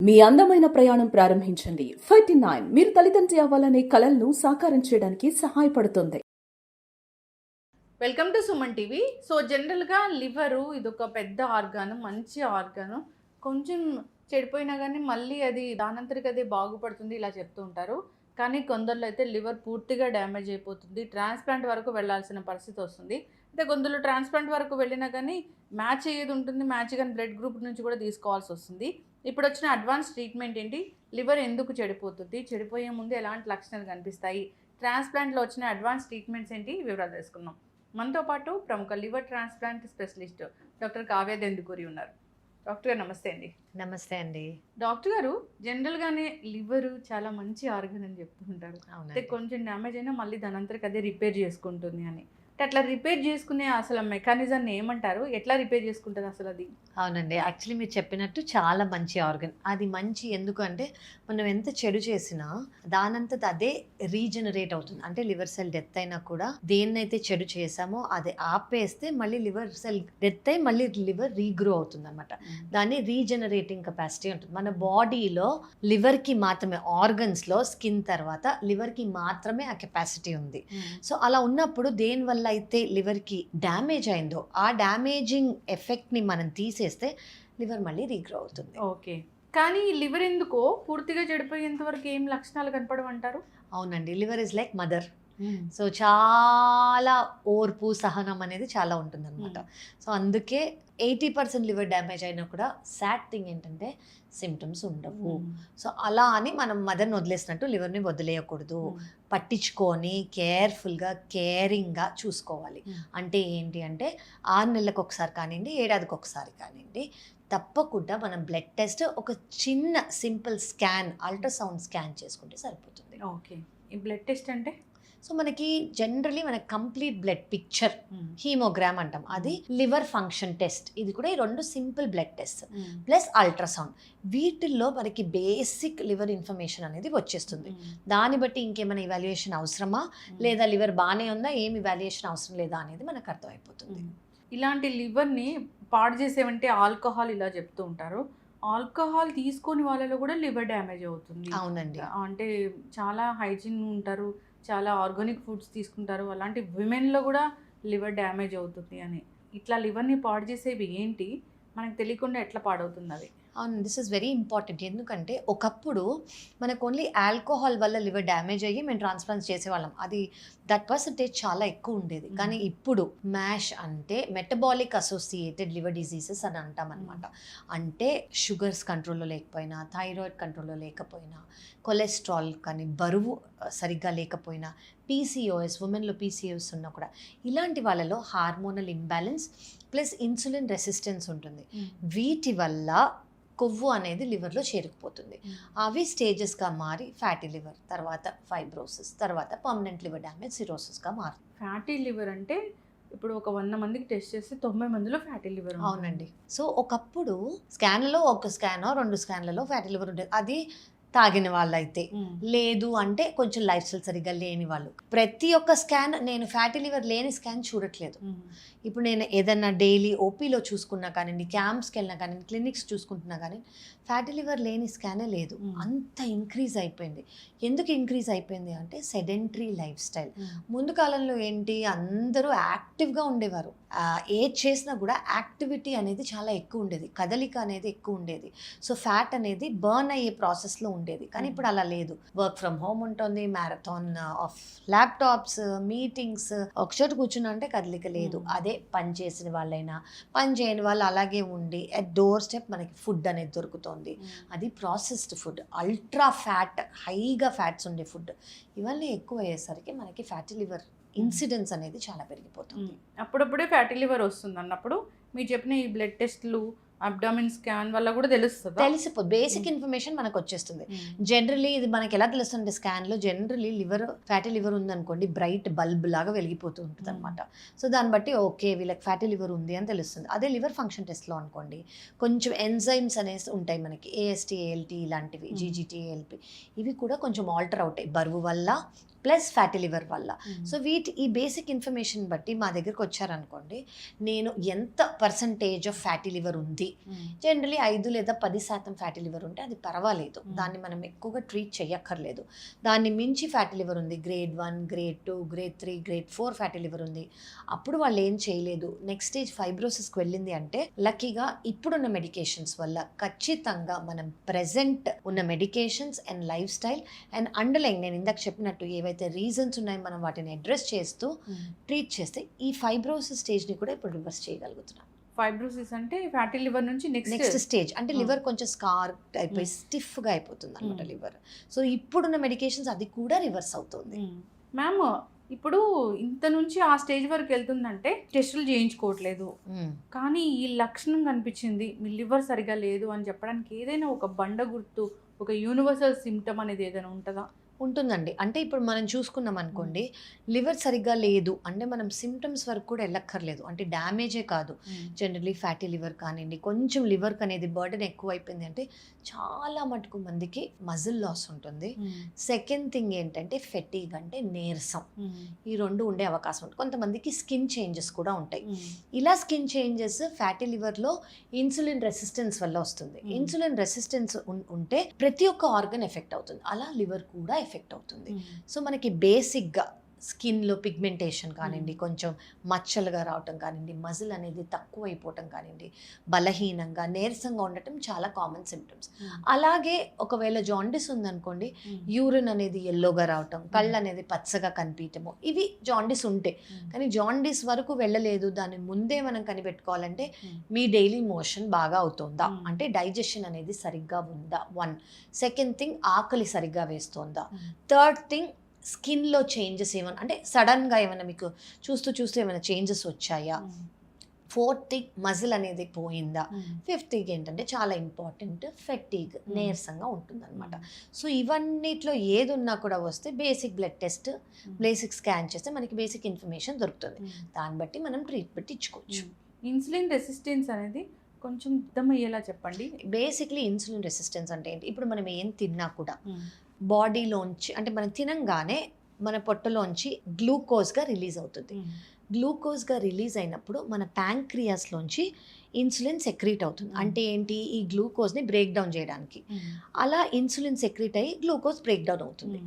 మీ అందమైన ప్రయాణం ప్రారంభించండి. 39 మీరు తల్లిదండ్రి అవ్వాలనే కలలను సాకారం చేయడానికి సహాయపడుతుంది. Welcome to Suman TV. So జనరల్గా లివరు ఇదొక పెద్ద ఆర్గాను, మంచి ఆర్గాను. కొంచెం చెడిపోయినా కానీ మళ్ళీ అది దానంతరికి అదే బాగుపడుతుంది ఇలా చెప్తూ ఉంటారు. కానీ కొందరిలో అయితే లివర్ పూర్తిగా డ్యామేజ్ అయిపోతుంది, ట్రాన్స్ప్లాంట్ వరకు వెళ్ళాల్సిన పరిస్థితి వస్తుంది. అయితే కొందరు ట్రాన్స్ప్లాంట్ వరకు వెళ్ళినా కానీ మ్యాచ్ అయ్యేది ఉంటుంది, మ్యాచ్ కానీ బ్లడ్ గ్రూప్ నుంచి కూడా తీసుకోవాల్సి వస్తుంది. ఇప్పుడు వచ్చిన అడ్వాన్స్ ట్రీట్మెంట్ ఏంటి, లివర్ ఎందుకు చెడిపోతుంది, చెడిపోయే ముందు ఎలాంటి లక్షణాలు కనిపిస్తాయి, ట్రాన్స్ప్లాంట్లో వచ్చిన అడ్వాన్స్ ట్రీట్మెంట్స్ ఏంటి, వివరాలు తెలుసుకుందాం. మనతో పాటు ప్రముఖ liver transplant specialist doctor Kavya Dendukuri ఉన్నారు. డాక్టర్ గారు నమస్తే అండి. నమస్తే అండి. డాక్టర్ గారు, జనరల్గానే లివర్ చాలా మంచి ఆర్గన్ అని చెప్తూ ఉంటారు. అయితే అవునండి. కొంచెం డ్యామేజ్ అయినా మళ్ళీ దానంతరికి అదే రిపేర్ చేసుకుంటుంది అని. అంటే అట్లా రిపేర్ చేసుకునే అసలు మెకానిజాన్ని ఏమంటారు, ఎట్లా రిపేర్ చేసుకుంటుంది అసలు అది? అవునండి. యాక్చువల్లీ మీరు చెప్పినట్టు చాలా మంచి ఆర్గన్. అది మంచి ఎందుకు అంటే మనం ఎంత చెడు చేసినా దానంతట అదే రీజనరేట్ అవుతుంది. అంటే లివర్ సెల్ డెత్ అయినా కూడా దేన్నైతే చెడు చేసామో అది ఆపేస్తే మళ్ళీ లివర్ సెల్ డెత్ అయి మళ్ళీ లివర్ రీగ్రో అవుతుంది అనమాట. దాన్ని రీజనరేటింగ్ కెపాసిటీ ఉంటుంది. మన బాడీలో లివర్కి మాత్రమే, ఆర్గన్స్లో స్కిన్ తర్వాత లివర్కి మాత్రమే ఆ కెపాసిటీ ఉంది. సో అలా ఉన్నప్పుడు దేనివల్ల అయితే లివర్కి డ్యామేజ్ అయిందో ఆ డ్యామేజింగ్ ఎఫెక్ట్ని మనం తీసేస్తే లివర్ మళ్ళీ రీగ్రో అవుతుంది. ఓకే. కానీ లివర్ ఎందుకో పూర్తిగా చెడిపోయేంత వరకు ఏం లక్షణాలు కనపడమంటారు? అవునండి. Liver is like mother. So చాలా ఓర్పు, సహనం అనేది చాలా ఉంటుందన్నమాట. సో అందుకే 80% లివర్ డ్యామేజ్ అయినా కూడా సాడ్ థింగ్ ఏంటంటే సిమ్టమ్స్ ఉండవు. సో అలా అని మనం మదర్ని వదిలేసినట్టు లివర్ని వదిలేయకూడదు. పట్టించుకొని కేర్ఫుల్గా, కేరింగ్గా చూసుకోవాలి. అంటే ఏంటి అంటే 6 నెలలకు ఒకసారి కానివ్వండి, ఏడాదికి ఒకసారి కానివ్వండి, తప్పకుండా మనం బ్లడ్ టెస్ట్, ఒక చిన్న సింపుల్ స్కాన్, అల్ట్రాసౌండ్ స్కాన్ చేసుకుంటే సరిపోతుంది. ఓకే. ఈ బ్లడ్ టెస్ట్ అంటే? సో మనకి జనరలీ మన కంప్లీట్ బ్లడ్ పిక్చర్, హీమోగ్రామ్ అంటాం, అది లివర్ ఫంక్షన్ టెస్ట్. ఇది కూడా ఈ 2 simple blood test plus ultrasound. వీటిల్లో మనకి బేసిక్ లివర్ ఇన్ఫర్మేషన్ అనేది వచ్చేస్తుంది. దాన్ని బట్టి ఇంకేమైనా ఇవాల్యుయేషన్ అవసరమా, లేదా లివర్ బాగానే ఉందా, ఏం ఇవాల్యుయేషన్ అవసరం లేదా అనేది మనకు అర్థమైపోతుంది. ఇలాంటి లివర్ని పాడు చేసేవంటే ఆల్కహాల్ ఇలా చెప్తూ ఉంటారు. ఆల్కహాల్ తీసుకొని వాళ్ళలో కూడా లివర్ డ్యామేజ్ అవుతుంది. అవునండి. అంటే చాలా హైజీన్ ఉంటారు, చాలా ఆర్గానిక్ ఫుడ్స్ తీసుకుంటారు, అలాంటి విమెన్లో కూడా లివర్ డ్యామేజ్ అవుతుంది అని. ఇట్లా లివర్ని పాడు చేసేవి ఏంటి, మనకు తెలియకుండా ఎట్లా పాడవుతుంది అది? అవును, దిస్ ఇస్ వెరీ ఇంపార్టెంట్. ఎందుకంటే ఒకప్పుడు మనకు ఓన్లీ ఆల్కహాల్ వల్ల లివర్ డ్యామేజ్ అయ్యి మేము ట్రాన్స్ప్లాంట్ చేసేవాళ్ళం. అది దట్ పర్సంటేజ్ చాలా ఎక్కువ ఉండేది. కానీ ఇప్పుడు మ్యాష్ అంటే మెటబాలిక్ అసోసియేటెడ్ లివర్ డిసీజెస్ అని అంటాం అనమాట. అంటే షుగర్స్ కంట్రోల్లో లేకపోయినా, థైరాయిడ్ కంట్రోల్లో లేకపోయినా, కొలెస్ట్రాల్ కానీ, బరువు సరిగ్గా లేకపోయినా, పీసీఓఎస్, ఉమెన్లో పీసీఓఎస్ ఉన్నా కూడా, ఇలాంటి వాళ్ళలో hormonal imbalance plus insulin resistance ఉంటుంది. వీటి వల్ల కొవ్వు అనేది లివర్లో చేరుకుపోతుంది. అవి స్టేజెస్గా మారి ఫ్యాటీ లివర్, తర్వాత ఫైబ్రోసిస్, తర్వాత పర్మనెంట్ లివర్ డ్యామేజ్, సిరోసిస్గా మారుతుంది. ఫ్యాటీ లివర్ అంటే ఇప్పుడు ఒక 100 మందికి టెస్ట్ చేస్తే 90 మందిలో ఫ్యాటీ లివర్. అవునండి. సో ఒకప్పుడు స్కాన్లలో ఒక స్కానో 2 స్కాన్లలో ఫ్యాటీ లివర్ ఉండేది. అది తాగిన వాళ్ళైతే, లేదు అంటే కొంచెం లైఫ్ స్టైల్ సరిగ్గా లేని వాళ్ళు. ప్రతి ఒక్క స్కాన్, నేను ఫ్యాటీ లివర్ లేని స్కాన్ చూడట్లేదు. ఇప్పుడు నేను ఏదన్నా డైలీ ఓపీలో చూసుకున్నా కానివ్వండి, క్యాంప్స్కి వెళ్ళినా కానివ్వండి, క్లినిక్స్ చూసుకుంటున్నా కానీ ఫ్యాటీ లివర్ లేని స్కానే లేదు. అంత ఇంక్రీజ్ అయిపోయింది. ఎందుకు ఇంక్రీజ్ అయిపోయింది అంటే సెడెంటరీ లైఫ్ స్టైల్. ముందు కాలంలో ఏంటి, అందరూ యాక్టివ్గా ఉండేవారు. ఏజ్ చేసినా కూడా యాక్టివిటీ అనేది చాలా ఎక్కువ ఉండేది, కదలిక అనేది ఎక్కువ ఉండేది. సో ఫ్యాట్ అనేది బర్న్ అయ్యే ప్రాసెస్లో ఉండేది. కానీ ఇప్పుడు అలా లేదు. వర్క్ ఫ్రమ్ హోమ్ ఉంటుంది, మ్యారథాన్ ఆఫ్ ల్యాప్టాప్స్, మీటింగ్స్, ఒకచోట కూర్చున్నా అంటే కదలిక లేదు. అదే పని చేసిన వాళ్ళైనా, పని చేయని వాళ్ళు అలాగే ఉండి అట్ డోర్ స్టెప్ మనకి ఫుడ్ అనేది దొరుకుతుంది. అది ప్రాసెస్డ్ ఫుడ్, అల్ట్రా ఫ్యాట్, హైగా ఫ్యాట్స్ ఉండే ఫుడ్, ఇవన్నీ ఎక్కువ అయ్యేసరికి మనకి ఫ్యాటీ లివర్ ఇన్సిడెన్స్ అనేది చాలా పెరిగిపోతుంది. అప్పుడప్పుడే ఫ్యాటీ లివర్ వస్తుంది అన్నప్పుడు మీరు చెప్పిన ఈ బ్లడ్ టెస్ట్లు, అబ్డామిన్ స్కాన్ వల్ల కూడా తెలిసిపోతుంది. బేసిక్ ఇన్ఫర్మేషన్ మనకు వచ్చేస్తుంది. జనరలీ ఇది మనకి ఎలా తెలుస్తుంది, స్కాన్లో జనరలీ లివర్, ఫ్యాటీ లివర్ ఉందనుకోండి, బ్రైట్ బల్బ్ లాగా వెలిగిపోతూ ఉంటుంది అనమాట. సో దాన్ని బట్టి ఓకే వీళ్ళకి ఫ్యాటీ లివర్ ఉంది అని తెలుస్తుంది. అదే లివర్ ఫంక్షన్ టెస్ట్లో అనుకోండి, కొంచెం ఎంజైమ్స్ అనేసి ఉంటాయి మనకి, AST, ALT ఇలాంటివి, GGT, ALP, ఇవి కూడా కొంచెం ఆల్టర్ అవుతాయి బరువు వల్ల, ప్లస్ ఫ్యాటీ లివర్ వల్ల. సో ఈ బేసిక్ ఇన్ఫర్మేషన్ బట్టి మా దగ్గరకు వచ్చారనుకోండి, నేను ఎంత పర్సంటేజ్ ఆఫ్ ఫ్యాటీ లివర్ ఉంది, జనరలీ 5 లేదా 10% ఫ్యాటీ లివర్ ఉంటే అది పర్వాలేదు, దాన్ని మనం ఎక్కువగా ట్రీట్ చేయక్కర్లేదు. దాన్ని మించి ఫ్యాటీ లివర్ ఉంది, grade 1, grade 2, grade 3, grade 4 fatty liver ఉంది, అప్పుడు వాళ్ళు ఏం చేయలేదు, నెక్స్ట్ స్టేజ్ ఫైబ్రోసిస్కి వెళ్ళింది అంటే లక్కీగా ఇప్పుడున్న మెడికేషన్స్ వల్ల ఖచ్చితంగా మనం ప్రెజెంట్ ఉన్న medications and life style and underline నేను ఇందాక చెప్పినట్టు ఏవైతే రీజన్స్ ఉన్నాయో మనం వాటిని అడ్రస్ చేస్తూ ట్రీట్ చేస్తే ఈ ఫైబ్రోసిస్ స్టేజ్ని కూడా ఇప్పుడు రివర్స్ చేయగలుగుతున్నాం. ఫైబ్రోసిస్ అంటే ఫ్యాటీ లివర్ నుంచి నెక్స్ట్ స్టేజ్ అంటే లివర్ కొంచెం స్కార్ అయిపోయి స్టిఫ్గా అయిపోతుంది అనమాట లివర్. సో ఇప్పుడున్న మెడికేషన్స్ అది కూడా రివర్స్ అవుతుంది. మ్యామ్ ఇప్పుడు ఇంత నుంచి ఆ స్టేజ్ వరకు వెళ్తుందంటే టెస్టులు చేయించుకోవట్లేదు, కానీ ఈ లక్షణం కనిపించింది, మీ లివర్ సరిగా లేదు అని చెప్పడానికి ఏదైనా ఒక బండ గుర్తు, ఒక యూనివర్సల్ సిమ్టమ్ అనేది ఏదైనా ఉంటుందా? ఉంటుందండి. అంటే ఇప్పుడు మనం చూసుకున్నాం అనుకోండి, లివర్ సరిగ్గా లేదు అంటే మనం సిమ్టమ్స్ వరకు కూడా వెళ్ళక్కర్లేదు, అంటే డ్యామేజే కాదు. జనరలీ ఫ్యాటీ లివర్ కానివ్వండి, కొంచెం లివర్కి అనేది బర్డెన్ ఎక్కువ అయిపోయింది అంటే చాలా మటుకు మందికి మజిల్ లాస్ ఉంటుంది. సెకండ్ థింగ్ ఏంటంటే ఫెటీగ్ అంటే నీరసం, ఈ రెండు ఉండే అవకాశం ఉంటుంది. కొంతమందికి స్కిన్ చేంజెస్ కూడా ఉంటాయి. ఇలా స్కిన్ చేంజెస్ ఫ్యాటీ లివర్లో ఇన్సులిన్ రెసిస్టెన్స్ వల్ల వస్తుంది. ఇన్సులిన్ రెసిస్టెన్స్ ఉంటే ప్రతి ఒక్క ఆర్గన్ ఎఫెక్ట్ అవుతుంది, అలా లివర్ కూడా ఎఫెక్ట్ అవుతుంది. సో మనకి బేసిక్గా స్కిన్లో పిగ్మెంటేషన్ కానివ్వండి, కొంచెం మచ్చలుగా రావటం కానివ్వండి, మజిల్ అనేది తక్కువ అయిపోవటం కానివ్వండి, బలహీనంగా నీరసంగా ఉండటం చాలా కామన్ సిమ్టమ్స్. అలాగే ఒకవేళ జాండిస్ ఉందనుకోండి, యూరిన్ అనేది ఎల్లోగా రావటం, కళ్ళు అనేది పచ్చగా కనిపించటము, ఇవి జాండిస్ ఉంటే. కానీ జాండిస్ వరకు వెళ్ళలేదు, దాని ముందే మనం కనిపెట్టుకోవాలంటే మీ డైలీ మోషన్ బాగా అవుతుందా, అంటే డైజెషన్ అనేది సరిగ్గా ఉందా, 1. సెకండ్ థింగ్ ఆకలి సరిగ్గా వేస్తుందా. థర్డ్ థింగ్ స్కిన్లో చేంజెస్ ఏమైనా అంటే సడన్గా ఏమైనా మీకు చూస్తూ ఏమైనా చేంజెస్ వచ్చాయా. ఫోర్త్ థింగ్ మజిల్ అనేది పోయిందా. ఫిఫ్త్ థింగ్ ఏంటంటే చాలా ఇంపార్టెంట్ ఫెటీగ్, నీరసంగా ఉంటుందన్నమాట. సో ఇవన్నిట్లో ఏది ఉన్నా కూడా వస్తే basic blood test, basic scan చేస్తే మనకి బేసిక్ ఇన్ఫర్మేషన్ దొరుకుతుంది, దాన్ని బట్టి మనం ట్రీట్మెంట్ ఇచ్చుకోవచ్చు. ఇన్సులిన్ రెసిస్టెన్స్ అనేది కొంచెం అర్థమయ్యేలా చెప్పండి. బేసిక్లీ ఇన్సులిన్ రెసిస్టెన్స్ అంటే ఏంటి, ఇప్పుడు మనం ఏం తిన్నా కూడా బాడీలోంచి అంటే మనం తినంగానే మన పొట్టలోంచి గ్లూకోజ్గా రిలీజ్ అవుతుంది. గ్లూకోజ్గా రిలీజ్ అయినప్పుడు మన ప్యాంక్రియాస్లోంచి ఇన్సులిన్ సెక్రీట్ అవుతుంది. అంటే ఏంటి, ఈ గ్లూకోజ్ని బ్రేక్ డౌన్ చేయడానికి. అలా ఇన్సులిన్ సెక్రీట్ అయ్యి గ్లూకోజ్ బ్రేక్ డౌన్ అవుతుంది.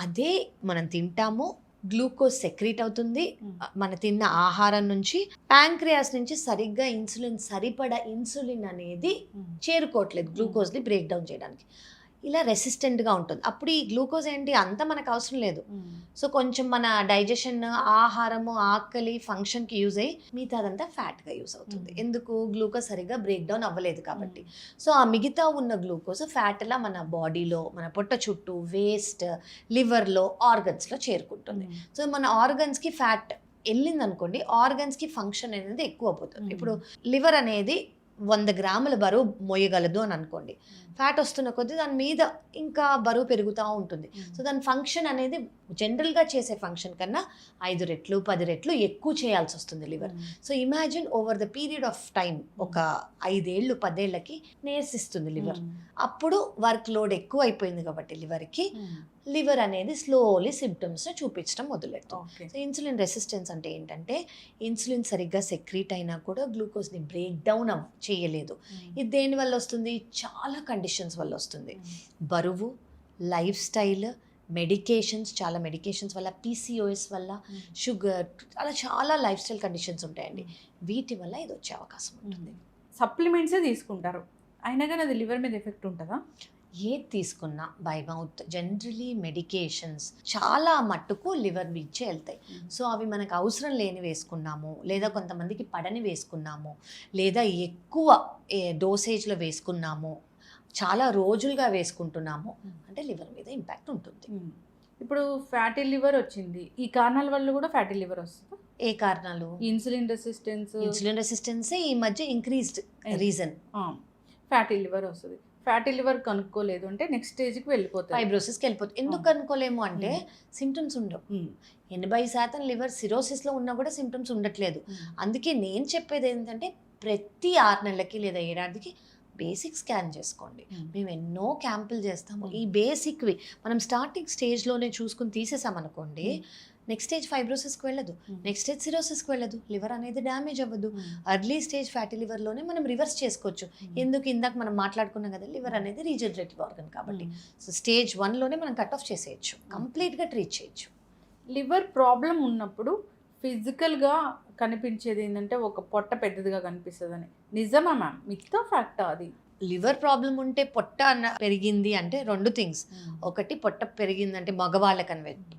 అదే మనం తింటాము, గ్లూకోజ్ సెక్రీట్ అవుతుంది, మన తిన్న ఆహారం నుంచి. ప్యాంక్రియాస్ నుంచి సరిగ్గా సరిపడా ఇన్సులిన్ అనేది చేరుకోవట్లేదు గ్లూకోజ్ని బ్రేక్ డౌన్ చేయడానికి. ఇలా రెసిస్టెంట్గా ఉంటుంది. అప్పుడు ఈ గ్లూకోజ్ ఏంటి అంతా మనకు అవసరం లేదు. సో కొంచెం మన డైజెషన్, ఆహారము, ఆకలి ఫంక్షన్కి యూజ్ అయ్యి మిగతాదంతా ఫ్యాట్గా యూజ్ అవుతుంది. ఎందుకు, గ్లూకోజ్ సరిగ్గా బ్రేక్ డౌన్ అవ్వలేదు కాబట్టి. సో ఆ మిగతా ఉన్న గ్లూకోజ్ ఫ్యాట్లా మన బాడీలో, మన పొట్ట చుట్టూ, వేస్ట్, లివర్లో, ఆర్గన్స్లో చేరుకుంటుంది. సో మన ఆర్గన్స్కి ఫ్యాట్ వెళ్ళింది అనుకోండి, ఆర్గన్స్కి ఫంక్షన్ అనేది ఎక్కువ పోతుంది. ఇప్పుడు లివర్ అనేది 100 గ్రాముల బరువు మోయగలదు అని అనుకోండి, ఫ్యాట్ వస్తున్న కొద్దీ దాని మీద ఇంకా బరువు పెరుగుతూ ఉంటుంది. సో దాని ఫంక్షన్ అనేది జనరల్గా చేసే ఫంక్షన్ కన్నా 5 రెట్లు 10 రెట్లు ఎక్కువ చేయాల్సి వస్తుంది liver. So imagine over the period of time ఒక 5 ఏళ్ళు 10 ఏళ్ళకి నేర్సిస్తుంది లివర్. అప్పుడు వర్క్ లోడ్ ఎక్కువ అయిపోయింది కాబట్టి లివర్ అనేది స్లోలీ సిమ్టమ్స్ని చూపించడం మొదలెడుతుంది. సో ఇన్సులిన్ రెసిస్టెన్స్ అంటే ఏంటంటే ఇన్సులిన్ సరిగ్గా సెక్రీట్ అయినా కూడా గ్లూకోజ్ని బ్రేక్ డౌన్ చేయలేదు. ఇది దేని వల్ల వస్తుంది, చాలా కండిషన్స్ వల్ల వస్తుంది. బరువు, లైఫ్ స్టైల్, మెడికేషన్స్, చాలా మెడికేషన్స్ వల్ల, PCOS వల్ల, షుగర్, అలా చాలా లైఫ్ స్టైల్ కండిషన్స్ ఉంటాయండి. వీటి వల్ల ఇది వచ్చే అవకాశం ఉంటుంది. సప్లిమెంట్సే తీసుకుంటారు, అయినా కానీ అది లివర్ మీద ఎఫెక్ట్ ఉంటుందా? ఏది తీసుకున్నా బై మౌత్ జనరలీ మెడికేషన్స్ చాలా మట్టుకు లివర్ వీచే వెళ్తాయి. సో అవి మనకు అవసరం లేని వేసుకున్నాము, లేదా కొంతమందికి పడని వేసుకున్నాము, లేదా ఎక్కువ డోసేజ్లో వేసుకున్నాము, చాలా రోజులుగా వేసుకుంటున్నాము అంటే లివర్ మీద ఇంపాక్ట్ ఉంటుంది. ఇప్పుడు ఫ్యాటీ లివర్ వచ్చింది, ఈ కారణాల వల్ల కూడా ఫ్యాటీ లివర్ వస్తుంది. ఏ కారణాలు? ఇన్సులిన్ రెసిస్టెన్స్ ఈ మధ్య ఇంక్రీజ్డ్ రీజన్ ఫ్యాటీ లివర్ వస్తుంది. ఫ్యాటీ లివర్ కనుక్కోలేదు అంటే నెక్స్ట్ స్టేజ్కి వెళ్ళిపోతుంది, ఫైబ్రోసిస్కి వెళ్ళిపోతుంది. ఎందుకు కనుక్కోలేము అంటే సిమ్టమ్స్ ఉండవు. 80% లివర్ సిరోసిస్లో ఉన్నా కూడా సిమ్టమ్స్ ఉండట్లేదు. అందుకే నేను చెప్పేది ఏంటంటే ప్రతి 6 నెలలకి లేదా ఏడాదికి బేసిక్ స్కాన్ చేసుకోండి. Hmm. మేము ఎన్నో క్యాంపులు చేస్తాము. Hmm. ఈ బేసిక్వి మనం స్టార్టింగ్ స్టేజ్లోనే చూసుకుని తీసేసామనుకోండి, నెక్స్ట్ స్టేజ్ ఫైబ్రోసిస్కి వెళ్ళదు, నెక్స్ట్ స్టేజ్ సిరోసిస్కి వెళ్ళదు, లివర్ అనేది డ్యామేజ్ అవ్వదు. అర్లీ స్టేజ్ ఫ్యాటీ లివర్లోనే మనం రివర్స్ చేసుకోవచ్చు. ఎందుకు ఇందాక మనం మాట్లాడుకున్నాం కదా, లివర్ అనేది రీజనరేటివ్ ఆర్గన్ కాబట్టి. సో స్టేజ్ 1లోనే మనం కట్ ఆఫ్ చేసేయచ్చు, కంప్లీట్గా ట్రీట్ చేయొచ్చు. లివర్ ప్రాబ్లం ఉన్నప్పుడు ఫిజికల్గా కనిపించేది ఏంటంటే ఒక పొట్ట పెద్దదిగా కనిపిస్తుందని, నిజమా మ్యామ్? మిగతా ఫ్యాక్టా అది? లివర్ ప్రాబ్లం ఉంటే పొట్ట పెరిగింది అంటే 2 థింగ్స్. ఒకటి పొట్ట పెరిగిందంటే మగవాళ్ళకి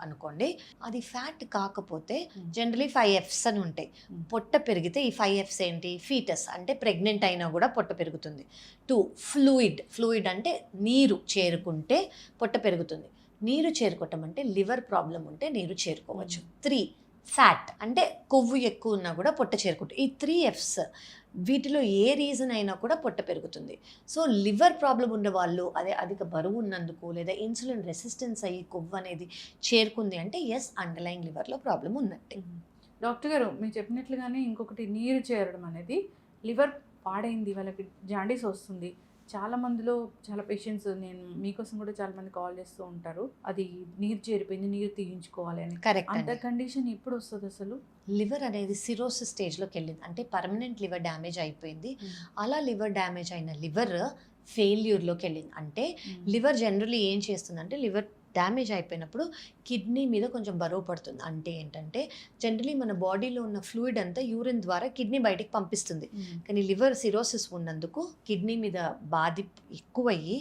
అనుకోండి, అది ఫ్యాట్ కాకపోతే జనరలీ 5 Fs అని ఉంటాయి. పొట్ట పెరిగితే ఈ 5 Fs ఏంటి? ఫీటస్ అంటే ప్రెగ్నెంట్ అయినా కూడా పొట్ట పెరుగుతుంది. 2 ఫ్లూయిడ్ అంటే నీరు చేరుకుంటే పొట్ట పెరుగుతుంది. నీరు చేరుకోవటం అంటే లివర్ ప్రాబ్లం ఉంటే నీరు చేరుకోవచ్చు. 3 ఫ్యాట్ అంటే కొవ్వు ఎక్కువ ఉన్నా కూడా పొట్ట చేరుకుంటుంది. ఈ 3 Fs వీటిలో ఏ రీజన్ అయినా కూడా పొట్ట పెరుగుతుంది. సో లివర్ ప్రాబ్లం ఉన్న వాళ్ళు, అదే అధిక బరువు ఉన్నందుకు లేదా ఇన్సులిన్ రెసిస్టెన్స్ అయ్యి కొవ్వు అనేది చేరుకుంది అంటే ఎస్, అండర్లైన్ లివర్లో ప్రాబ్లం ఉన్నట్టే. డాక్టర్ గారు మీరు చెప్పినట్లుగానే ఇంకొకటి నీరు చేరడం అనేది, లివర్ పాడైంది, వాళ్ళకి జాండీస్ వస్తుంది. చాలా మందిలో చాలా పేషెంట్స్, నేను మీకోసం కూడా చాలా మంది కాల్ చేస్తూ ఉంటారు, అది నీరు చేరిపోయింది, నీరు తీయించుకోవాలి అని. కరెక్ట్. అంత కండిషన్ ఎప్పుడు వస్తుంది అసలు? లివర్ అనేది సిరోసిస్ స్టేజ్లోకి వెళ్ళింది అంటే పర్మనెంట్ లివర్ డ్యామేజ్ అయిపోయింది. అలా లివర్ డ్యామేజ్ అయిన లివర్ ఫెయిల్యూర్లోకి వెళ్ళింది. అంటే లివర్ జనరల్లీ ఏం చేస్తుందంటే, లివర్ డ్యామేజ్ అయిపోయినప్పుడు కిడ్నీ మీద కొంచెం బరువు పడుతుంది. అంటే ఏంటంటే జనరలీ మన బాడీలో ఉన్న ఫ్లూయిడ్ అంతా యూరిన్ ద్వారా కిడ్నీ బయటికి పంపిస్తుంది. కానీ లివర్ సిరోసిస్ ఉన్నందుకు కిడ్నీ మీద బాధ ఎక్కువయ్యి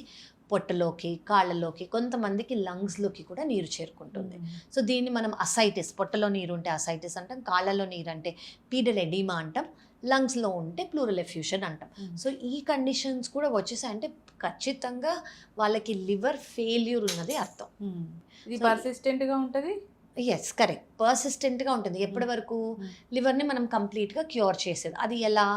పొట్టలోకి, కాళ్ళలోకి, కొంతమందికి లంగ్స్లోకి కూడా నీరు చేరుకుంటుంది. సో దీన్ని మనం అసైటిస్, పొట్టలో నీరు ఉంటే అసైటిస్ అంటాం, కాళ్ళలో నీరు అంటే పీడల్ ఎడిమా అంటాం, లంగ్స్లో ఉంటే ప్లూరల్ ఎఫ్యూషన్ అంటాం. సో ఈ కండిషన్స్ కూడా వచ్చేసాయంటే ఖచ్చితంగా వాళ్ళకి లివర్ ఫెయిల్యూర్ ఉన్నది అర్థం. ఇది పర్సిస్టెంట్గా ఉంటుంది? ఎస్, కరెక్ట్, పర్సిస్టెంట్గా ఉంటుంది. ఎప్పటి వరకు? లివర్ని మనం కంప్లీట్గా క్యూర్ చేసేది. అది ఎలా?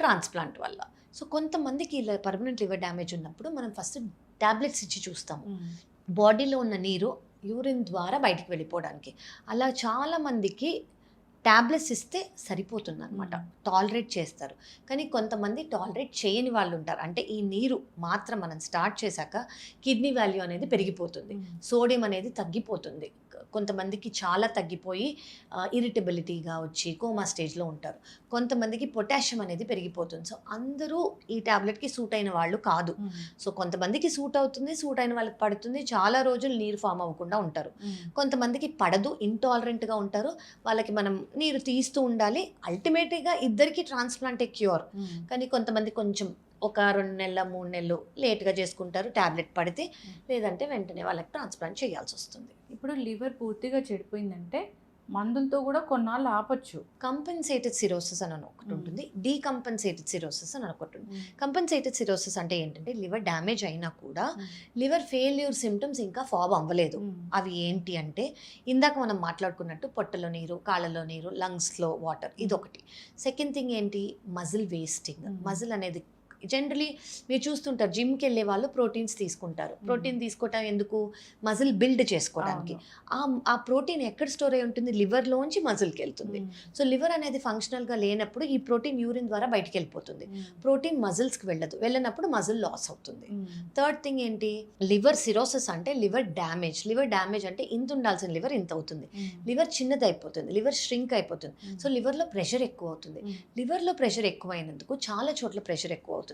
ట్రాన్స్ప్లాంట్ వల్ల. సో కొంతమందికి ఇలా పర్మనెంట్ లివర్ డ్యామేజ్ ఉన్నప్పుడు మనం ఫస్ట్ టాబ్లెట్స్ ఇచ్చి చూస్తాము, బాడీలో ఉన్న నీరు యూరిన్ ద్వారా బయటికి వెళ్ళిపోవడానికి. అలా చాలామందికి ట్యాబ్లెట్స్ ఇస్తే సరిపోతుంది అనమాట, టాలరేట్ చేస్తారు. కానీ కొంతమంది టాలరేట్ చేయని వాళ్ళు ఉంటారు. అంటే ఈ నీరు మాత్రం మనం స్టార్ట్ చేశాక కిడ్నీ వాల్యూ అనేది పెరిగిపోతుంది, సోడియం అనేది తగ్గిపోతుంది. కొంతమందికి చాలా తగ్గిపోయి ఇరిటబిలిటీగా వచ్చి కోమా స్టేజ్లో ఉంటారు. కొంతమందికి పొటాషియం అనేది పెరిగిపోతుంది. సో అందరూ ఈ ట్యాబ్లెట్కి సూట్ అయిన వాళ్ళు కాదు. సో కొంతమందికి సూట్ అవుతుంది, సూట్ అయిన వాళ్ళకి పడుతుంది, చాలా రోజులు నీరు ఫామ్ అవ్వకుండా ఉంటారు. కొంతమందికి పడదు, ఇంటాలరెంట్గా ఉంటారు, వాళ్ళకి మనం నీరు తీస్తూ ఉండాలి. అల్టిమేట్గా ఇద్దరికి ట్రాన్స్ప్లాంటే క్యూర్. కానీ కొంతమంది కొంచెం ఒక 2 నెలల 3 నెలలు లేట్గా చేసుకుంటారు, ట్యాబ్లెట్ పడితే, లేదంటే వెంటనే వాళ్ళకి ట్రాన్స్ప్లాంట్ చేయాల్సి వస్తుంది. ఇప్పుడు లివర్ పూర్తిగా చెడిపోయిందంటే మందులతో కూడా కొన్నాళ్ళు ఆపచ్చు. కంపెన్సేటెడ్ సిరోసిస్ అని ఒకటి ఉంటుంది, డీకంపెన్సేటెడ్ సిరోసిస్ అని ఒకటి ఉంటుంది. కంపెన్సేటెడ్ సిరోసిస్ అంటే ఏంటంటే లివర్ డ్యామేజ్ అయినా కూడా లివర్ ఫెయిల్యూర్ సిమ్టమ్స్ ఇంకా ఫామ్ అవ్వలేదు. అవి ఏంటి అంటే ఇందాక మనం మాట్లాడుకున్నట్టు పొట్టలో నీరు, కాళ్ళలో నీరు, లంగ్స్లో వాటర్, ఇదొకటి. సెకండ్ థింగ్ ఏంటి? Muscle wasting. మజిల్ అనేది జనరలీ మీరు చూస్తుంటారు, జిమ్కి వెళ్ళే వాళ్ళు ప్రోటీన్స్ తీసుకుంటారు. ప్రోటీన్ తీసుకోవటం ఎందుకు? మజిల్ బిల్డ్ చేసుకోవడానికి. ఆ ప్రోటీన్ ఎక్కడ స్టోర్ అయి ఉంటుంది? లివర్లోంచి మజిల్కి వెళ్తుంది. సో లివర్ అనేది ఫంక్షనల్గా లేనప్పుడు ఈ ప్రోటీన్ యూరిన్ ద్వారా బయటికి వెళ్ళిపోతుంది. ప్రోటీన్ మజిల్స్కి వెళ్ళదు, వెళ్ళినప్పుడు మజిల్ లాస్ అవుతుంది. థర్డ్ థింగ్ ఏంటి? లివర్ సిరోసిస్ అంటే లివర్ డ్యామేజ్. లివర్ డ్యామేజ్ అంటే ఇంత ఉండాల్సిన లివర్ ఇంత అవుతుంది, లివర్ చిన్నది అయిపోతుంది, లివర్ ష్రింక్ అయిపోతుంది. సో లివర్లో ప్రెషర్ ఎక్కువ అవుతుంది. లివర్లో ప్రెషర్ ఎక్కువైనందుకు చాలా చోట్ల ప్రెషర్ ఎక్కువ అవుతుంది.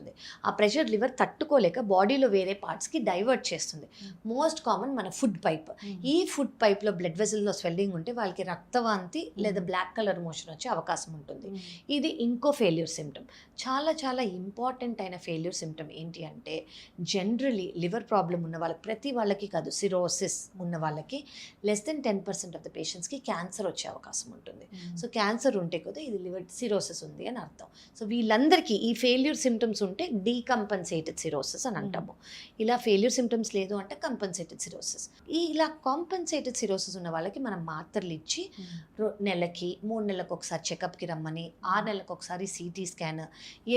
ఆ ప్రెషర్ లివర్ తట్టుకోలేక బాడీలో వేరే పార్ట్స్కి డైవర్ట్ చేస్తుంది. మోస్ట్ కామన్ మన ఫుడ్ పైప్. ఈ ఫుడ్ పైప్లో బ్లడ్ వెజల్లో స్వెల్లింగ్ ఉంటే వాళ్ళకి రక్తవాంతి లేదా బ్లాక్ కలర్ మోషన్ వచ్చే అవకాశం ఉంటుంది. ఇది ఇంకో ఫెయిల్యూర్ సిమ్టమ్. చాలా చాలా ఇంపార్టెంట్ అయిన ఫెయిల్యూర్ సిమ్టమ్ ఏంటి అంటే జనరలీ లివర్ ప్రాబ్లం ఉన్న వాళ్ళకి, ప్రతి వాళ్ళకి కాదు, సిరోసిస్ ఉన్న వాళ్ళకి లెస్ దెన్ 10% ఆఫ్ ద పేషెంట్స్కి క్యాన్సర్ వచ్చే అవకాశం ఉంటుంది. సో క్యాన్సర్ ఉంటే కదా ఇది లివర్ సిరోసిస్ ఉంది అని అర్థం. సో వీళ్ళందరికీ ఈ ఫెయిల్యూర్ సిమ్టమ్స్ ఉంటే డీకంపెన్సేటెడ్ సిరోసిస్ అని అంటాము. ఇలా ఫెయిల్యూర్ సిమ్టమ్స్ లేదు అంటే కంపెన్సేటెడ్ సిరోసిస్. ఇలా కాంపెన్సేటెడ్ సిరోసిస్ ఉన్న వాళ్ళకి మనం మాత్రలు ఇచ్చి నెలకి 3 నెలలకు ఒకసారి చెకప్కి రమ్మని, 6 నెలలకు ఒకసారి సిటీ స్కాన్,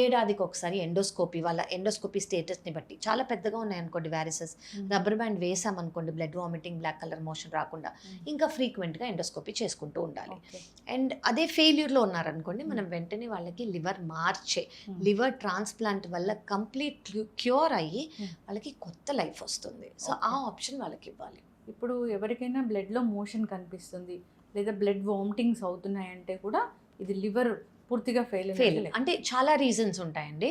ఏడాదికి ఒకసారి ఎండోస్కోపీ, వాళ్ళ ఎండోస్కోపీ స్టేటస్ని బట్టి. చాలా పెద్దగా ఉన్నాయనుకోండి వ్యారిసెస్, రబ్బర్ బ్యాండ్ వేసామనుకోండి blood vomiting, black colour motion రాకుండా, ఇంకా ఫ్రీక్వెంట్గా ఎండోస్కోపీ చేసుకుంటూ ఉండాలి. అండ్ అదే ఫెయిల్యూర్లో ఉన్నారనుకోండి, మనం వెంటనే వాళ్ళకి లివర్ మార్చే, లివర్ ట్రాన్స్ప్లాంట్ ట్రాన్స్ప్లాంట్ వల్ల కంప్లీట్ క్యూర్ అయ్యి Hmm. వాళ్ళకి కొత్త లైఫ్ వస్తుంది. సో ఆ ఆప్షన్ వాళ్ళకి ఇవ్వాలి. ఇప్పుడు ఎవరికైనా బ్లడ్లో మోషన్ కనిపిస్తుంది లేదా బ్లడ్ వామిటింగ్స్ అవుతున్నాయంటే కూడా ఇది లివర్ పూర్తిగా ఫెయిల్ అంటే చాలా రీజన్స్ ఉంటాయండి.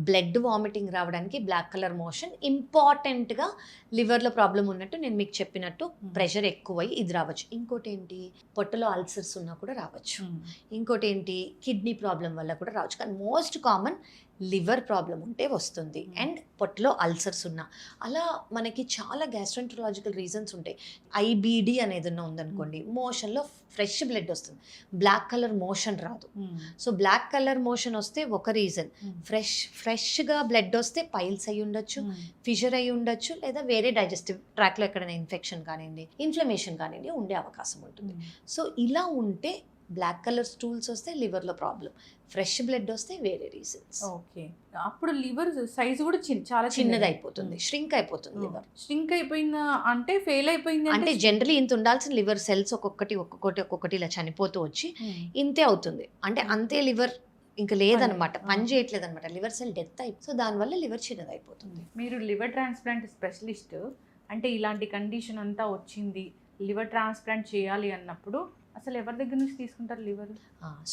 బ్లడ్ వామిటింగ్ రావడానికి బ్లాక్ కలర్ మోషన్, ఇంపార్టెంట్గా లివర్లో ప్రాబ్లం ఉన్నట్టు నేను మీకు చెప్పినట్టు ప్రెషర్ ఎక్కువై ఇది రావచ్చు. ఇంకోటి ఏంటి, పొట్టలో అల్సర్స్ ఉన్నా కూడా రావచ్చు. ఇంకోటి ఏంటి, కిడ్నీ ప్రాబ్లం వల్ల కూడా రావచ్చు. కానీ మోస్ట్ కామన్ లివర్ ప్రాబ్లం ఉంటే వస్తుంది. అండ్ పొట్టలో అల్సర్స్ ఉన్నా, అలా మనకి చాలా గ్యాస్ట్రోంటరాలజికల్ రీజన్స్ ఉంటాయి. ఐబీడీ అనేది ఉందనుకోండి, మోషన్లో ఫ్రెష్ బ్లడ్ వస్తుంది, బ్లాక్ కలర్ మోషన్ రాదు. సో బ్లాక్ కలర్ మోషన్ వస్తే ఒక రీజన్, ఫ్రెష్గా బ్లడ్ వస్తే పైల్స్ అయి ఉండొచ్చు, ఫిషర్ అయి ఉండొచ్చు, లేదా వేరే డైజెస్టివ్ ట్రాక్లో ఎక్కడైనా ఇన్ఫెక్షన్ కానివ్వండి, ఇన్ఫ్లమేషన్ కానివ్వండి ఉండే అవకాశం ఉంటుంది. సో ఇలా ఉంటే బ్లాక్ కలర్ స్టూల్స్ వస్తే లివర్లో ప్రాబ్లం, ఫ్రెష్ బ్లడ్ వస్తే వేరే రీజన్స్. ఓకే, అప్పుడు లివర్ సైజ్ కూడా చాలా చిన్నది అయిపోతుంది, ష్రింక్ అయిపోతుంది లివర్. ష్రింక్ అయిపోయిందా అంటే ఫెయిల్ అయిపోయింది అంటే జనరలీ ఇంత ఉండాల్సిన లివర్ సెల్స్ ఒక్కొక్కటి ఇలా చనిపోతూ వచ్చి ఇంతే అవుతుంది. అంటే అంతే లివర్ ఇంకా లేదనమాట, పని చేయట్లేదు అనమాట, లివర్ సెల్ డెత్ అయిపోతుంది. సో దానివల్ల లివర్ చిన్నది అయిపోతుంది. మీరు లివర్ ట్రాన్స్ప్లాంట్ స్పెషలిస్ట్ అంటే ఇలాంటి కండిషన్ అంతా వచ్చింది, లివర్ ట్రాన్స్ప్లాంట్ చేయాలి అన్నప్పుడు అసలు ఎవరి దగ్గర నుంచి తీసుకుంటారు లివర్?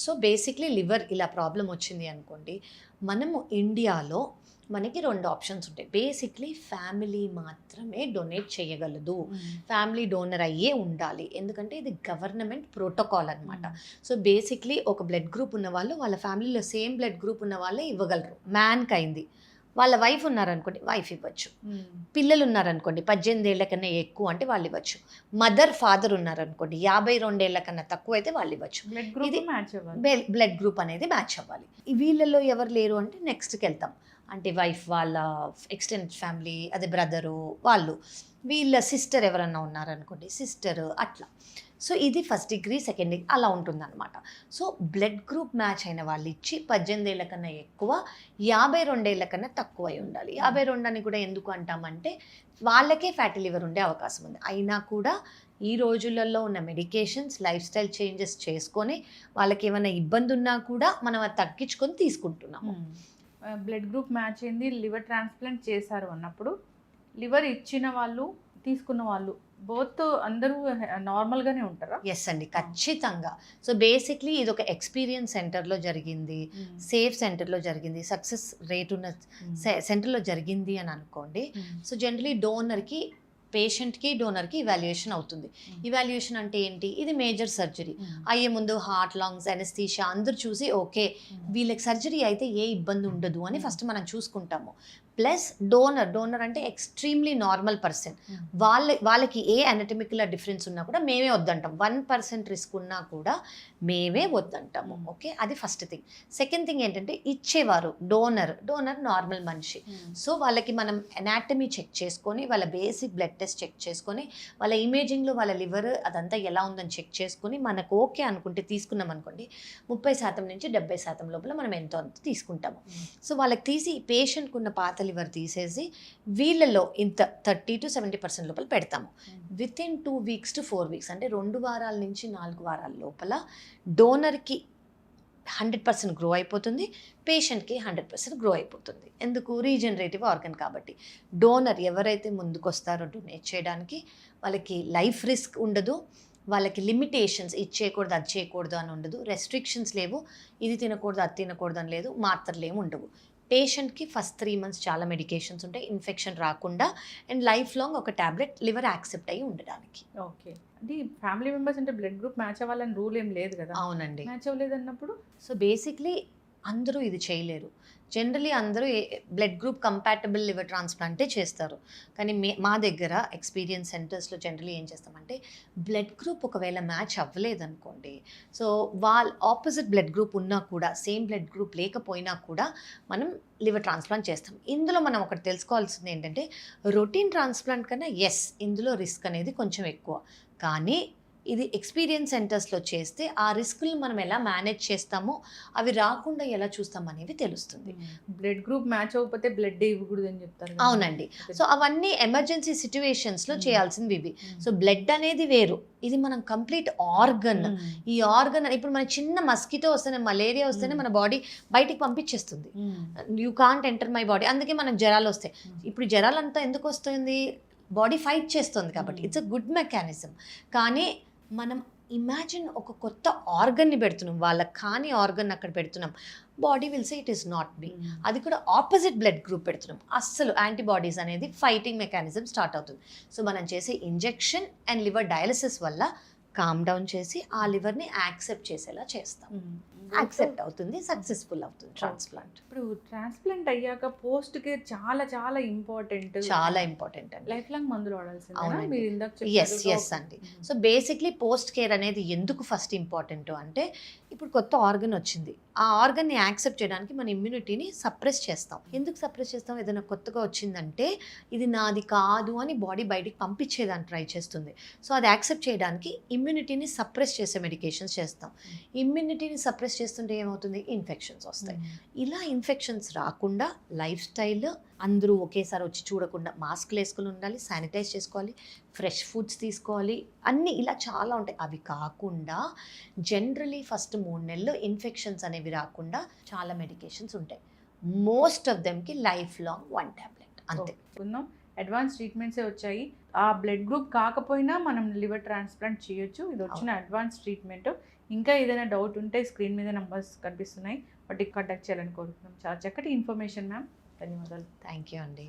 సో బేసిక్లీ లివర్ ఇలా ప్రాబ్లం వచ్చింది అనుకోండి, మనము ఇండియాలో మనకి 2 ఆప్షన్స్ ఉంటాయి. బేసిక్లీ ఫ్యామిలీ మాత్రమే డొనేట్ చేయగలదు, ఫ్యామిలీ డోనర్ అయ్యే ఉండాలి. ఎందుకంటే ఇది గవర్నమెంట్ ప్రోటోకాల్ అనమాట. సో బేసిక్లీ ఒక బ్లడ్ గ్రూప్ ఉన్న వాళ్ళు వాళ్ళ ఫ్యామిలీలో సేమ్ బ్లడ్ గ్రూప్ ఉన్న వాళ్ళే ఇవ్వగలరు. మ్యాన్కి అయింది, వాళ్ళ వైఫ్ ఉన్నారనుకోండి వైఫ్ ఇవ్వచ్చు, పిల్లలు ఉన్నారనుకోండి 18 ఏళ్ల కన్నా ఎక్కువ అంటే వాళ్ళు ఇవ్వచ్చు, మదర్ ఫాదర్ ఉన్నారనుకోండి 52 ఏళ్ల కన్నా తక్కువ అయితే వాళ్ళు ఇవ్వచ్చు. ఇది బ్లడ్ గ్రూప్ అనేది మ్యాచ్ అవ్వాలి. వీళ్ళలో ఎవరు లేరు అంటే నెక్స్ట్కి వెళ్తాం. అంటే వైఫ్ వాళ్ళ ఎక్స్టెండెడ్ ఫ్యామిలీ, అదే బ్రదరు వాళ్ళు, వీళ్ళ సిస్టర్ ఎవరన్నా ఉన్నారనుకోండి సిస్టర్, అట్లా. సో ఇది ఫస్ట్ డిగ్రీ, సెకండ్ డిగ్రీ అలా ఉంటుందన్నమాట. సో బ్లడ్ గ్రూప్ మ్యాచ్ అయిన వాళ్ళు ఇచ్చి 18 ఏళ్ల కన్నా ఎక్కువ, 52 ఏళ్ల కన్నా తక్కువ అయి ఉండాలి. 52 అని కూడా ఎందుకు అంటామంటే వాళ్ళకే ఫ్యాటీ లివర్ ఉండే అవకాశం ఉంది. అయినా కూడా ఈ రోజులలో ఉన్న మెడికేషన్స్, లైఫ్ స్టైల్ చేంజెస్ చేసుకొని వాళ్ళకి ఏమైనా ఇబ్బంది ఉన్నా కూడా మనం అది తగ్గించుకొని తీసుకుంటున్నాము. బ్లడ్ గ్రూప్ మ్యాచ్ అయింది, లివర్ ట్రాన్స్ప్లాంట్ చేశారు అన్నప్పుడు లివర్ ఇచ్చిన వాళ్ళు తీసుకున్న వాళ్ళు బోత్ అందరూ నార్మల్గానే ఉంటారా? ఎస్ అండి, ఖచ్చితంగా. సో బేసిక్లీ ఇది ఒక ఎక్స్పీరియన్స్ సెంటర్లో జరిగింది, సేఫ్ సెంటర్లో జరిగింది, సక్సెస్ రేట్ ఉన్న సెంటర్లో జరిగింది అని అనుకోండి. సో జనరలీ డోనర్కి, పేషెంట్కి, డోనర్కి ఇవాల్యుయేషన్ అవుతుంది. ఇవాల్యుయేషన్ అంటే ఏంటి, ఇది మేజర్ సర్జరీ అయ్యే ముందు హార్ట్, లంగ్స్, అనెస్థీషియా అందరూ చూసి ఓకే వీళ్ళకి సర్జరీ అయితే ఏ ఇబ్బంది ఉండదు అని ఫస్ట్ మనం చూసుకుంటాము. ప్లస్ డోనర్ అంటే ఎక్స్ట్రీమ్లీ నార్మల్ పర్సన్, వాళ్ళకి ఏ అనటమికల్ డిఫరెన్స్ ఉన్నా కూడా మేమే వద్దంటాం. 1% రిస్క్ ఉన్నా కూడా మేమే వద్దంటాము. ఓకే, అది ఫస్ట్ థింగ్. సెకండ్ థింగ్ ఏంటంటే ఇచ్చేవారు డోనర్ నార్మల్ మనిషి. సో వాళ్ళకి మనం అనాటమీ చెక్ చేసుకొని, వాళ్ళ బేసిక్ బ్లడ్ టెస్ట్ చెక్ చేసుకొని, వాళ్ళ ఇమేజింగ్లో వాళ్ళ లివర్ అదంతా ఎలా ఉందని చెక్ చేసుకొని మనకు ఓకే అనుకుంటే తీసుకున్నాం అనుకోండి, 30% నుంచి 70% లోపల మనం ఎంతో అంత తీసుకుంటాము. సో వాళ్ళకి తీసి పేషెంట్కి ఉన్న పాత లివర్ తీసేసి వీళ్ళలో ఇంత 30 to 70% లోపల పెడతాము. With in 2 weeks to 4 weeks అంటే 2 వారాల నుంచి 4 వారాల లోపల డోనర్కి 100% గ్రో అయిపోతుంది, పేషెంట్కి 100% గ్రో అయిపోతుంది. ఎందుకు, రీజనరేటివ్ ఆర్గన్ కాబట్టి. డోనర్ ఎవరైతే ముందుకు వస్తారో డొనేట్ చేయడానికి వాళ్ళకి లైఫ్ రిస్క్ ఉండదు, వాళ్ళకి లిమిటేషన్స్ ఇది చేయకూడదు అది చేయకూడదు అని ఉండదు, రెస్ట్రిక్షన్స్ లేవు, ఇది తినకూడదు అది తినకూడదు అని లేదు, మాత్రలు ఏమి ఉండవు. పేషెంట్కి ఫస్ట్ 3 months చాలా మెడికేషన్స్ ఉంటాయి ఇన్ఫెక్షన్ రాకుండా, అండ్ లైఫ్ లాంగ్ ఒక టాబ్లెట్ లివర్ యాక్సెప్ట్ అయ్యి ఉండడానికి. ఓకే, అంటే ఫ్యామిలీ మెంబర్స్ అంటే బ్లడ్ గ్రూప్ మ్యాచ్ అవ్వాలని రూల్ ఏం లేదు కదా? అవునండి, మ్యాచ్ అవ్వలేదు అన్నప్పుడు సో బేసిక్లీ అందరూ ఇది చేయలేరు. జనరలీ అందరూ బ్లడ్ గ్రూప్ కంపాటబుల్ లివర్ ట్రాన్స్ప్లాంటే చేస్తారు. కానీ మా దగ్గర ఎక్స్పీరియన్స్ సెంటర్స్లో జనరలీ ఏం చేస్తామంటే బ్లడ్ గ్రూప్ ఒకవేళ మ్యాచ్ అవ్వలేదనుకోండి, సో వాళ్ళ ఆపోజిట్ బ్లడ్ గ్రూప్ ఉన్నా కూడా, సేమ్ బ్లడ్ గ్రూప్ లేకపోయినా కూడా మనం లివర్ ట్రాన్స్ప్లాంట్ చేస్తాం. ఇందులో మనం ఒకటి తెలుసుకోవాల్సింది ఏంటంటే రొటీన్ ట్రాన్స్ప్లాంట్ కన్నా ఇందులో రిస్క్ అనేది కొంచెం ఎక్కువ. కానీ ఇది ఎక్స్పీరియన్స్ సెంటర్స్లో చేస్తే ఆ రిస్క్ని మనం ఎలా మేనేజ్ చేస్తామో అవి రాకుండా ఎలా చూస్తాం అనేవి తెలుస్తుంది. బ్లడ్ గ్రూప్ మ్యాచ్ అవ్వకపోతే బ్లడ్ ఇవ్వకూడదు అని చెప్తారు కదా. అవునండి. సో అవన్నీ ఎమర్జెన్సీ సిచ్యువేషన్స్లో చేయాల్సింది ఇవి. సో బ్లడ్ అనేది వేరు, ఇది మనం కంప్లీట్ ఆర్గన్. ఈ ఆర్గన్ ఇప్పుడు మన చిన్న మస్కిటో వస్తేనే, మలేరియా వస్తేనే మన బాడీ బయటికి పంపించేస్తుంది. You can't enter my body. అందుకే మనకు జ్వరాలు వస్తాయి. ఇప్పుడు జ్వరాలు అంతా ఎందుకు వస్తుంది? బాడీ ఫైట్ చేస్తుంది కాబట్టి. It's a good mechanism. కానీ మనం ఇమాజిన్ ఒక కొత్త ఆర్గన్ని పెడుతున్నాం, వాళ్ళకి కాని ఆర్గన్ అక్కడ పెడుతున్నాం. Body will say it is not me. అది కూడా ఆపోజిట్ బ్లడ్ గ్రూప్ పెడుతున్నాం. అస్సలు యాంటీబాడీస్ అనేది ఫైటింగ్ మెకానిజం స్టార్ట్ అవుతుంది. సో మనం చేసే ఇంజెక్షన్ అండ్ లివర్ డయాలసిస్ వల్ల కామ్ డౌన్ చేసి ఆ లివర్ని యాక్సెప్ట్ చేసేలా చేస్తాం. యాక్సెప్ట్ అవుతుంది, సక్సెస్ఫుల్ అవుతుంది ట్రాన్స్ప్లాంట్. ఇప్పుడు ట్రాన్స్ప్లాంట్ అయ్యాక పోస్ట్ కేర్ చాలా చాలా ఇంపార్టెంట్. చాలా ఇంపార్టెంట్ అండి. లైఫ్ లాంగ్ మందులు వాడాల్సింది. అవునండి. మీరు ఇందాక ఎస్ అండి. సో బేసిక్లీ పోస్ట్ కేర్ అనేది ఎందుకు ఫస్ట్ ఇంపార్టెంట్ అంటే, ఇప్పుడు కొత్త ఆర్గన్ వచ్చింది, ఆ ఆర్గన్ని యాక్సెప్ట్ చేయడానికి మన ఇమ్యూనిటీని సప్రెస్ చేస్తాం. ఎందుకు సప్రెస్ చేస్తాం? ఏదైనా కొత్తగా వచ్చిందంటే ఇది నాది కాదు అని బాడీ బయటికి పంపించేదాన్ని ట్రై చేస్తుంది. సో అది యాక్సెప్ట్ చేయడానికి ఇమ్యూనిటీని సప్రెస్ చేసే మెడికేషన్స్ చేస్తాం. ఇమ్యూనిటీని సప్రెస్ చేస్తుంటే ఏమవుతుంది? ఇన్ఫెక్షన్స్ వస్తాయి. ఇలా ఇన్ఫెక్షన్స్ రాకుండా లైఫ్ స్టైల్ అందరూ ఒకేసారి వచ్చి చూడకుండా మాస్క్లు వేసుకుని ఉండాలి, శానిటైజ్ చేసుకోవాలి, ఫ్రెష్ ఫుడ్స్ తీసుకోవాలి, అన్నీ ఇలా చాలా ఉంటాయి. అవి కాకుండా జనరలీ ఫస్ట్ 3 నెలలు ఇన్ఫెక్షన్స్ అనేవి రాకుండా చాలా మెడికేషన్స్ ఉంటాయి. మోస్ట్ ఆఫ్ దెమ్కి లైఫ్ లాంగ్ 1 టాబ్లెట్ అంతే. అడ్వాన్స్ ట్రీట్మెంట్సే వచ్చాయి. ఆ బ్లడ్ గ్రూప్ కాకపోయినా మనం లివర్ ట్రాన్స్ప్లాంట్ చేయొచ్చు. ఇది వచ్చిన అడ్వాన్స్ ట్రీట్మెంట్. ఇంకా ఏదైనా డౌట్ ఉంటే స్క్రీన్ మీద నెంబర్స్ కనిపిస్తున్నాయి, వాటికి కాంటాక్ట్ చేయాలని కోరుతున్నాం. చాలా చక్కటి ఇన్ఫర్మేషన్ మ్యామ్. ధన్యవాదాలు. థ్యాంక్ యూ అండి.